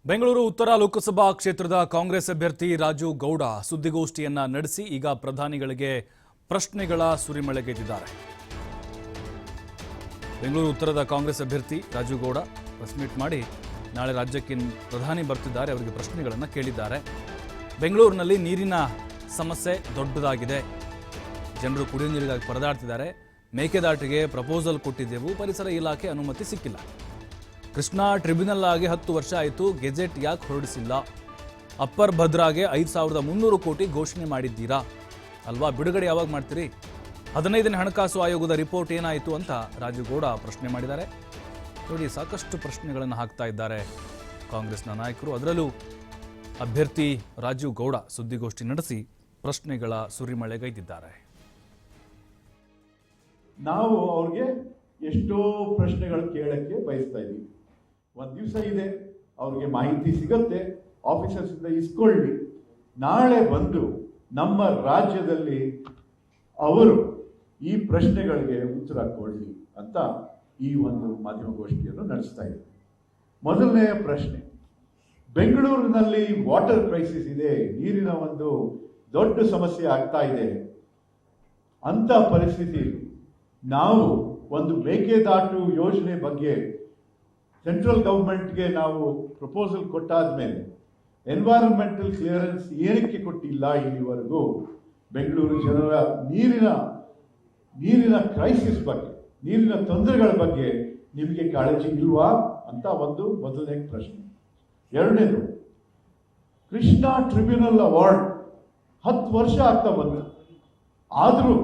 ಬೆಂಗಳೂರು ಉತ್ತರ ಲೋಕಸಭಾ ಕ್ಷೇತ್ರದ ಕಾಂಗ್ರೆಸ್ ಅಭ್ಯರ್ಥಿ ರಾಜು ಗೌಡ ಸುದ್ದಿಗೋಷ್ಠಿಯನ್ನ ನಡೆಸಿ ಈಗ ಪ್ರಧಾನಿಗಳಿಗೆ ಪ್ರಶ್ನೆಗಳ ಸುರಿಮಳೆಗೆದ್ದಿದ್ದಾರೆ. ಬೆಂಗಳೂರು ಉತ್ತರದ ಕಾಂಗ್ರೆಸ್ ಅಭ್ಯರ್ಥಿ ರಾಜು ಗೌಡ ಪ್ರೆಸ್ ಮೀಟ್ ಮಾಡಿ ನಾಳೆ ರಾಜ್ಯಕ್ಕೆ ಪ್ರಧಾನಿ ಬರ್ತಿದ್ದಾರೆ, ಅವರಿಗೆ ಪ್ರಶ್ನೆಗಳನ್ನು ಕೇಳಿದ್ದಾರೆ. ಬೆಂಗಳೂರಿನಲ್ಲಿ ನೀರಿನ ಸಮಸ್ಯೆ ದೊಡ್ಡದಾಗಿದೆ, ಜನರು ಕುಡಿಯುವ ನೀರಿಗಾಗಿ ಪರದಾಡ್ತಿದ್ದಾರೆ. ಮೇಕೆದಾಟಿಗೆ ಪ್ರಪೋಸಲ್ ಕೊಟ್ಟಿದ್ದೆವು, ಪರಿಸರ ಇಲಾಖೆ ಅನುಮತಿ ಸಿಕ್ಕಿಲ್ಲ. ಕೃಷ್ಣಾ ಟ್ರಿಬ್ಯುನಲ್ ಆಗಿ 10 ವರ್ಷ ಆಯಿತು, ಗೆಜೆಟ್ ಯಾಕೆ ಹೊರಡಿಸಿಲ್ಲ? ಅಪ್ಪರ್ ಭದ್ರಾಗೆ 5300 ಕೋಟಿ ಘೋಷಣೆ ಮಾಡಿದ್ದೀರಾ ಅಲ್ವಾ, ಬಿಡುಗಡೆ ಯಾವಾಗ ಮಾಡ್ತೀರಿ? 15ನೇ ಹಣಕಾಸು ಆಯೋಗದ ರಿಪೋರ್ಟ್ ಏನಾಯಿತು ಅಂತ ರಾಜು ಗೌಡ ಪ್ರಶ್ನೆ ಮಾಡಿದ್ದಾರೆ. ನೋಡಿ, ಸಾಕಷ್ಟು ಪ್ರಶ್ನೆಗಳನ್ನು ಹಾಕ್ತಾ ಇದ್ದಾರೆ ಕಾಂಗ್ರೆಸ್ನ ನಾಯಕರು. ಅದರಲ್ಲೂ ಅಭ್ಯರ್ಥಿ ರಾಜು ಗೌಡ ಸುದ್ದಿಗೋಷ್ಠಿ ನಡೆಸಿ ಪ್ರಶ್ನೆಗಳ ಸುರಿಮಳೆಗೈದಿದ್ದಾರೆ. ನಾವು ಅವ್ರಿಗೆ ಎಷ್ಟೋ ಪ್ರಶ್ನೆಗಳು ಕೇಳಕ್ಕೆ ಬಯಸ್ತಾ ಇದ್ದೀವಿ. ಒಂದು ದಿವಸ ಇದೆ, ಅವ್ರಿಗೆ ಮಾಹಿತಿ ಸಿಗತ್ತೆ, ಆಫೀಸರ್ಸ್ ಇಂದ ಇಸ್ಕೊಳ್ಳಿ, ನಾಳೆ ಬಂದು ನಮ್ಮ ರಾಜ್ಯದಲ್ಲಿ ಅವರು ಈ ಪ್ರಶ್ನೆಗಳಿಗೆ ಉತ್ತರ ಕೊಡಲಿ ಅಂತ ಈ ಒಂದು ಮಾಧ್ಯಮಗೋಷ್ಠಿಯನ್ನು ನಡೆಸ್ತಾ ಇದ್ದೀವಿ. ಮೊದಲನೆಯ ಪ್ರಶ್ನೆ, ಬೆಂಗಳೂರಿನಲ್ಲಿ ವಾಟರ್ ಕ್ರೈಸಿಸ್ ಇದೆ, ನೀರಿನ ಒಂದು ದೊಡ್ಡ ಸಮಸ್ಯೆ ಆಗ್ತಾ ಇದೆ. ಅಂತ ಪರಿಸ್ಥಿತಿಯಲ್ಲಿ ನಾವು ಒಂದು ಮೇಕೆದಾಟು ಯೋಜನೆ ಬಗ್ಗೆ ಸೆಂಟ್ರಲ್ ಗವರ್ಮೆಂಟ್ಗೆ ನಾವು ಪ್ರಪೋಸಲ್ ಕೊಟ್ಟಾದ ಮೇಲೆ ಎನ್ವೈರನ್ಮೆಂಟಲ್ ಕ್ಲಿಯರೆನ್ಸ್ ಏನಕ್ಕೆ ಕೊಟ್ಟಿಲ್ಲ ಇಲ್ಲಿವರೆಗೂ? ಬೆಂಗಳೂರು ಜನರ ನೀರಿನ ಕ್ರೈಸಿಸ್ ಬಗ್ಗೆ, ನೀರಿನ ತೊಂದರೆಗಳ ಬಗ್ಗೆ ನಿಮಗೆ ಕಾಳಜಿ ಇಲ್ವಾ ಅಂತ ಒಂದು ಮೊದಲನೇ ಪ್ರಶ್ನೆ. ಎರಡನೇದು, ಕೃಷ್ಣಾ ಟ್ರಿಬ್ಯುನಲ್ ಅವಾರ್ಡ್ 10 ವರ್ಷ ಆಗ್ತಾ ಬಂತು, ಆದರೂ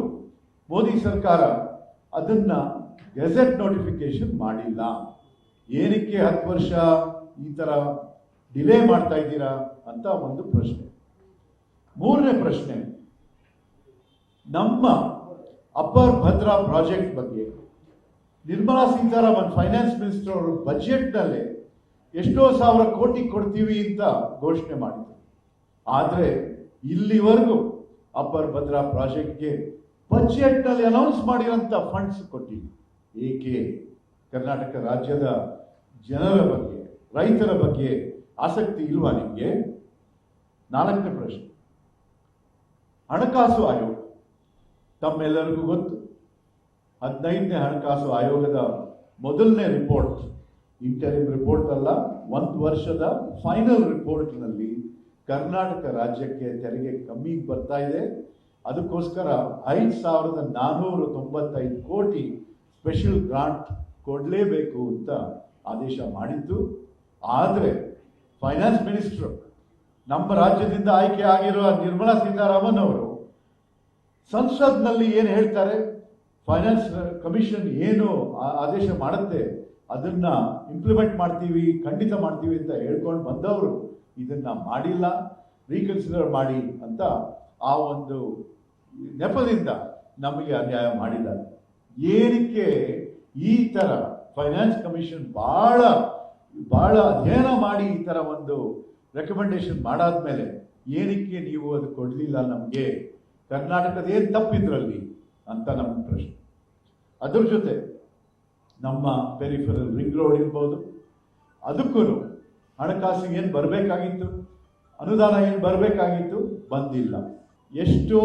ಮೋದಿ ಸರ್ಕಾರ ಅದನ್ನ ಗೆಜೆಟ್ ನೋಟಿಫಿಕೇಶನ್ ಮಾಡಿಲ್ಲ. ಏನಕ್ಕೆ 10 ವರ್ಷ ಈ ತರ ಡಿಲೇ ಮಾಡ್ತಾ ಇದ್ದೀರಾ ಅಂತ ಒಂದು ಪ್ರಶ್ನೆ. ಮೂರನೇ ಪ್ರಶ್ನೆ, ನಮ್ಮ ಅಪ್ಪರ್ ಭದ್ರಾ ಪ್ರಾಜೆಕ್ಟ್ ಬಗ್ಗೆ ನಿರ್ಮಲಾ ಸೀತಾರಾಮನ್ ಫೈನಾನ್ಸ್ ಮಿನಿಸ್ಟರ್ ಅವರು ಬಜೆಟ್ನಲ್ಲೇ ಎಷ್ಟೋ ಸಾವಿರ ಕೋಟಿ ಕೊಡ್ತೀವಿ ಅಂತ ಘೋಷಣೆ ಮಾಡಿದ್ರು. ಆದರೆ ಇಲ್ಲಿವರೆಗೂ ಅಪ್ಪರ್ ಭದ್ರಾ ಪ್ರಾಜೆಕ್ಟ್ಗೆ ಬಜೆಟ್ನಲ್ಲಿ ಅನೌನ್ಸ್ ಮಾಡಿರೋಂಥ ಫಂಡ್ಸ್ ಕೊಟ್ಟಿಲ್ಲ. ಏಕೆ? ಕರ್ನಾಟಕ ರಾಜ್ಯದ ಜನರ ಬಗ್ಗೆ, ರೈತರ ಬಗ್ಗೆ ಆಸಕ್ತಿ ಇಲ್ವಾ ನಿಮಗೆ? ನಾಲ್ಕನೇ ಪ್ರಶ್ನೆ, ಹಣಕಾಸು ಆಯೋಗ ತಮ್ಮೆಲ್ಲರಿಗೂ ಗೊತ್ತು, 15ನೇ ಹಣಕಾಸು ಆಯೋಗದ ಮೊದಲನೇ ರಿಪೋರ್ಟ್, ಇಂಟರಿಮ್ ರಿಪೋರ್ಟ್ ಅಲ್ಲ, 1 ವರ್ಷದ ಫೈನಲ್ ರಿಪೋರ್ಟ್ನಲ್ಲಿ ಕರ್ನಾಟಕ ರಾಜ್ಯಕ್ಕೆ ತೆರಿಗೆ ಕಮ್ಮಿ ಬರ್ತಾ ಇದೆ. ಅದಕ್ಕೋಸ್ಕರ 5495 ಕೋಟಿ ಸ್ಪೆಷಲ್ ಗ್ರಾಂಟ್ ಕೊಡಲೇಬೇಕು ಅಂತ ಆದೇಶ ಮಾಡಿದ್ದು. ಆದರೆ ಫೈನಾನ್ಸ್ ಮಿನಿಸ್ಟರ್, ನಮ್ಮ ರಾಜ್ಯದಿಂದ ಆಯ್ಕೆ ಆಗಿರುವ ನಿರ್ಮಲಾ ಸೀತಾರಾಮನ್ ಅವರು ಸಂಸತ್ನಲ್ಲಿ ಏನು ಹೇಳ್ತಾರೆ, ಫೈನಾನ್ಸ್ ಕಮಿಷನ್ ಏನು ಆದೇಶ ಮಾಡುತ್ತೆ ಅದನ್ನ ಇಂಪ್ಲಿಮೆಂಟ್ ಮಾಡ್ತೀವಿ, ಖಂಡಿತ ಮಾಡ್ತೀವಿ ಅಂತ ಹೇಳ್ಕೊಂಡು ಬಂದವರು ಇದನ್ನ ಮಾಡಿಲ್ಲ, ರೀಕನ್ಸಿಡರ್ ಮಾಡಿ ಅಂತ ಆ ಒಂದು ನೆಪದಿಂದ ನಮಗೆ ಅನ್ಯಾಯ ಮಾಡಿದ್ದಾರೆ. ಏನಕ್ಕೆ ಈ ತರ ಫೈನಾನ್ಸ್ ಕಮಿಷನ್ ಬಹಳ ಅಧ್ಯಯನ ಮಾಡಿ ಈ ತರ ಒಂದು ರೆಕಮೆಂಡೇಶನ್ ಮಾಡಾದ್ಮೇಲೆ ಏನಕ್ಕೆ ನೀವು ಅದು ಕೊಡಲಿಲ್ಲ ನಮಗೆ? ಕರ್ನಾಟಕದ ಏನು ತಪ್ಪಿದ್ರಲ್ಲಿ ಅಂತ ನಮ್ಮ ಪ್ರಶ್ನೆ. ಅದ್ರ ಜೊತೆ ನಮ್ಮ ಪೆರಿಫೆರಲ್ ರಿಂಗ್ ರೋಡ್ ಇರ್ಬೋದು, ಅದಕ್ಕೂ ಹಣಕಾಸಿಗೆ ಏನು ಬರಬೇಕಾಗಿತ್ತು, ಅನುದಾನ ಏನು ಬರಬೇಕಾಗಿತ್ತು, ಬಂದಿಲ್ಲ. ಎಷ್ಟೋ